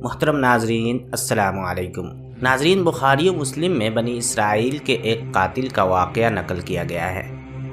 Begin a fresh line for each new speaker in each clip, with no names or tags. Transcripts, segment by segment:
محترم ناظرین، السلام علیکم۔ ناظرین، بخاری و مسلم میں بنی اسرائیل کے ایک قاتل کا واقعہ نقل کیا گیا ہے۔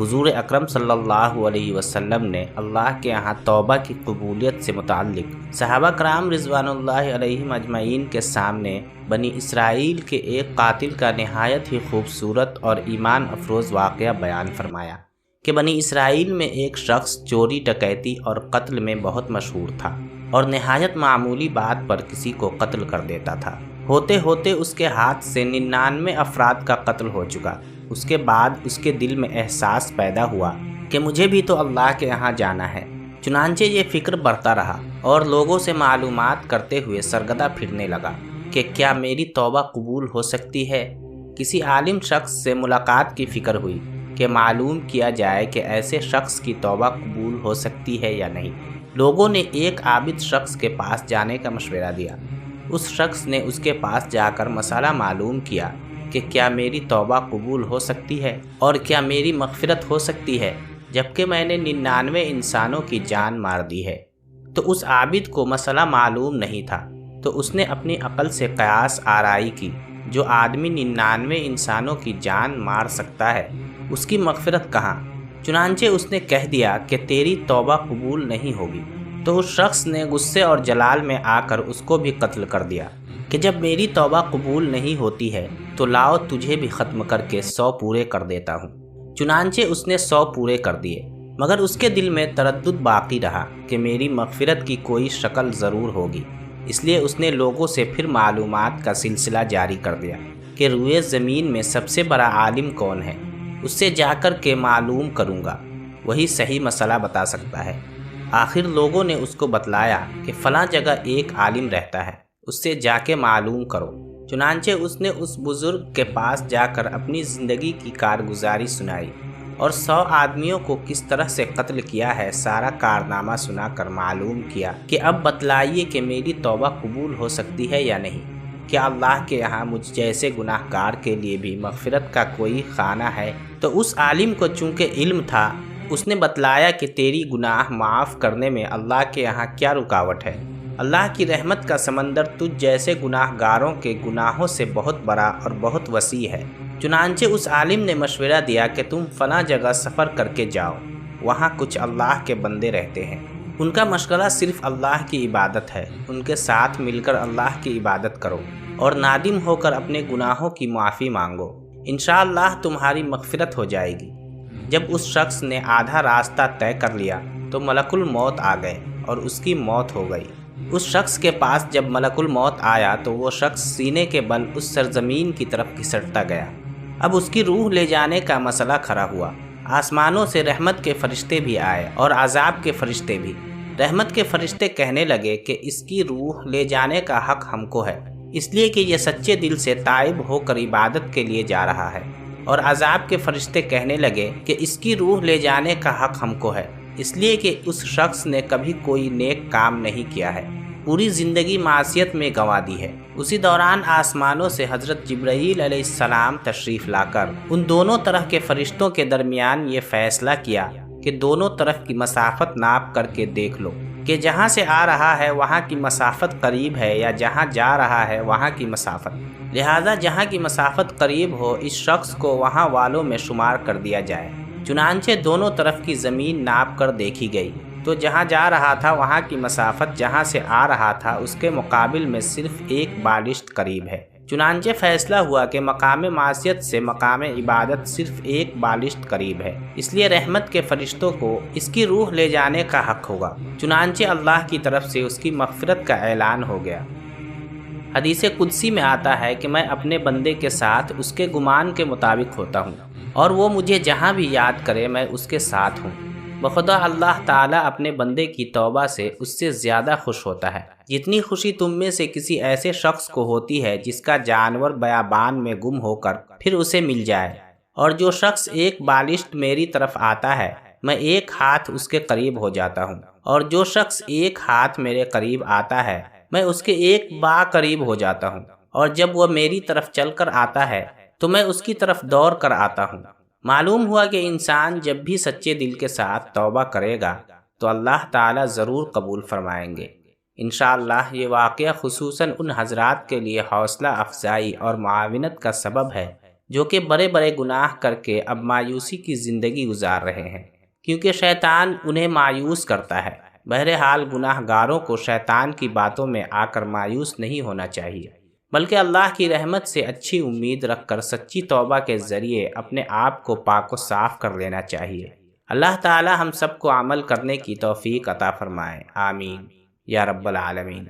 حضور اکرم صلی اللہ علیہ وسلم نے اللہ کے یہاں توبہ کی قبولیت سے متعلق صحابہ کرام رضوان اللہ علیہم اجمعین کے سامنے بنی اسرائیل کے ایک قاتل کا نہایت ہی خوبصورت اور ایمان افروز واقعہ بیان فرمایا کہ بنی اسرائیل میں ایک شخص چوری، ڈکیتی اور قتل میں بہت مشہور تھا اور نہایت معمولی بات پر کسی کو قتل کر دیتا تھا۔ ہوتے ہوتے اس کے ہاتھ سے 99 افراد کا قتل ہو چکا۔ اس کے بعد اس کے دل میں احساس پیدا ہوا کہ مجھے بھی تو اللہ کے یہاں جانا ہے۔ چنانچہ یہ فکر بڑھتا رہا اور لوگوں سے معلومات کرتے ہوئے سرگردہ پھرنے لگا کہ کیا میری توبہ قبول ہو سکتی ہے۔ کسی عالم شخص سے ملاقات کی فکر ہوئی کہ معلوم کیا جائے کہ ایسے شخص کی توبہ قبول ہو سکتی ہے یا نہیں۔ لوگوں نے ایک عابد شخص کے پاس جانے کا مشورہ دیا۔ اس شخص نے اس کے پاس جا کر مسئلہ معلوم کیا کہ کیا میری توبہ قبول ہو سکتی ہے اور کیا میری مغفرت ہو سکتی ہے جبکہ میں نے 99 انسانوں کی جان مار دی ہے۔ تو اس عابد کو مسئلہ معلوم نہیں تھا، تو اس نے اپنی عقل سے قیاس آرائی کی، جو آدمی 99 انسانوں کی جان مار سکتا ہے اس کی مغفرت کہاں؟ چنانچہ اس نے کہہ دیا کہ تیری توبہ قبول نہیں ہوگی۔ تو اس شخص نے غصے اور جلال میں آ کر اس کو بھی قتل کر دیا کہ جب میری توبہ قبول نہیں ہوتی ہے تو لاؤ تجھے بھی ختم کر کے 100 پورے کر دیتا ہوں۔ چنانچہ اس نے 100 پورے کر دیے، مگر اس کے دل میں تردد باقی رہا کہ میری مغفرت کی کوئی شکل ضرور ہوگی۔ اس لیے اس نے لوگوں سے پھر معلومات کا سلسلہ جاری کر دیا کہ روئے زمین میں سب سے بڑا عالم کون ہے، اس سے جا کر کے معلوم کروں گا، وہی صحیح مسئلہ بتا سکتا ہے۔ آخر لوگوں نے اس کو بتلایا کہ فلاں جگہ ایک عالم رہتا ہے، اس سے جا کے معلوم کرو۔ چنانچہ اس نے اس بزرگ کے پاس جا کر اپنی زندگی کی کارگزاری سنائی اور 100 آدمیوں کو کس طرح سے قتل کیا ہے سارا کارنامہ سنا کر معلوم کیا کہ اب بتلائیے کہ میری توبہ قبول ہو سکتی ہے یا نہیں۔ کیا اللہ کے یہاں مجھ جیسے گناہ گار کے لیے بھی مغفرت کا کوئی خانہ ہے؟ تو اس عالم کو چونکہ علم تھا، اس نے بتلایا کہ تیری گناہ معاف کرنے میں اللہ کے یہاں کیا رکاوٹ ہے۔ اللہ کی رحمت کا سمندر تجھ جیسے گناہ گاروں کے گناہوں سے بہت بڑا اور بہت وسیع ہے۔ چنانچہ اس عالم نے مشورہ دیا کہ تم فلاں جگہ سفر کر کے جاؤ، وہاں کچھ اللہ کے بندے رہتے ہیں، ان کا مشغلہ صرف اللہ کی عبادت ہے، ان کے ساتھ مل کر اللہ کی عبادت کرو اور نادم ہو کر اپنے گناہوں کی معافی مانگو، انشاءاللہ تمہاری مغفرت ہو جائے گی۔ جب اس شخص نے آدھا راستہ طے کر لیا تو ملک الموت آ گئے اور اس کی موت ہو گئی۔ اس شخص کے پاس جب ملک الموت آیا تو وہ شخص سینے کے بل اس سرزمین کی طرف گھسٹتا گیا۔ اب اس کی روح لے جانے کا مسئلہ کھڑا ہوا۔ آسمانوں سے رحمت کے فرشتے بھی آئے اور عذاب کے فرشتے بھی۔ رحمت کے فرشتے کہنے لگے کہ اس کی روح لے جانے کا حق ہم کو ہے، اس لیے کہ یہ سچے دل سے تائب ہو کر عبادت کے لیے جا رہا ہے۔ اور عذاب کے فرشتے کہنے لگے کہ اس کی روح لے جانے کا حق ہم کو ہے، اس لیے کہ اس شخص نے کبھی کوئی نیک کام نہیں کیا ہے، پوری زندگی معصیت میں گنوا دی ہے۔ اسی دوران آسمانوں سے حضرت جبرائیل علیہ السلام تشریف لا کر ان دونوں طرح کے فرشتوں کے درمیان یہ فیصلہ کیا کہ دونوں طرف کی مسافت ناپ کر کے دیکھ لو کہ جہاں سے آ رہا ہے وہاں کی مسافت قریب ہے یا جہاں جا رہا ہے وہاں کی مسافت، لہٰذا جہاں کی مسافت قریب ہو اس شخص کو وہاں والوں میں شمار کر دیا جائے۔ چنانچہ دونوں طرف کی زمین ناپ کر دیکھی گئی تو جہاں جا رہا تھا وہاں کی مسافت جہاں سے آ رہا تھا اس کے مقابل میں صرف ایک بالشت قریب ہے۔ چنانچہ فیصلہ ہوا کہ مقام معصیت سے مقام عبادت صرف ایک بالشت قریب ہے، اس لیے رحمت کے فرشتوں کو اس کی روح لے جانے کا حق ہوگا۔ چنانچہ اللہ کی طرف سے اس کی مغفرت کا اعلان ہو گیا۔ حدیث قدسی میں آتا ہے کہ میں اپنے بندے کے ساتھ اس کے گمان کے مطابق ہوتا ہوں اور وہ مجھے جہاں بھی یاد کرے میں اس کے ساتھ ہوں۔ بخدا اللہ تعالیٰ اپنے بندے کی توبہ سے اس سے زیادہ خوش ہوتا ہے جتنی خوشی تم میں سے کسی ایسے شخص کو ہوتی ہے جس کا جانور بیابان میں گم ہو کر پھر اسے مل جائے۔ اور جو شخص ایک بالشت میری طرف آتا ہے میں ایک ہاتھ اس کے قریب ہو جاتا ہوں، اور جو شخص ایک ہاتھ میرے قریب آتا ہے میں اس کے ایک با قریب ہو جاتا ہوں، اور جب وہ میری طرف چل کر آتا ہے تو میں اس کی طرف دوڑ کر آتا ہوں۔ معلوم ہوا کہ انسان جب بھی سچے دل کے ساتھ توبہ کرے گا تو اللہ تعالیٰ ضرور قبول فرمائیں گے۔ انشاءاللہ یہ واقعہ خصوصاً ان حضرات کے لیے حوصلہ افزائی اور معاونت کا سبب ہے جو کہ بڑے بڑے گناہ کر کے اب مایوسی کی زندگی گزار رہے ہیں، کیونکہ شیطان انہیں مایوس کرتا ہے۔ بہرحال گناہ گاروں کو شیطان کی باتوں میں آ کر مایوس نہیں ہونا چاہیے، بلکہ اللہ کی رحمت سے اچھی امید رکھ کر سچی توبہ کے ذریعے اپنے آپ کو پاک و صاف کر لینا چاہیے۔ اللہ تعالی ہم سب کو عمل کرنے کی توفیق عطا فرمائے، آمین یا رب العالمین۔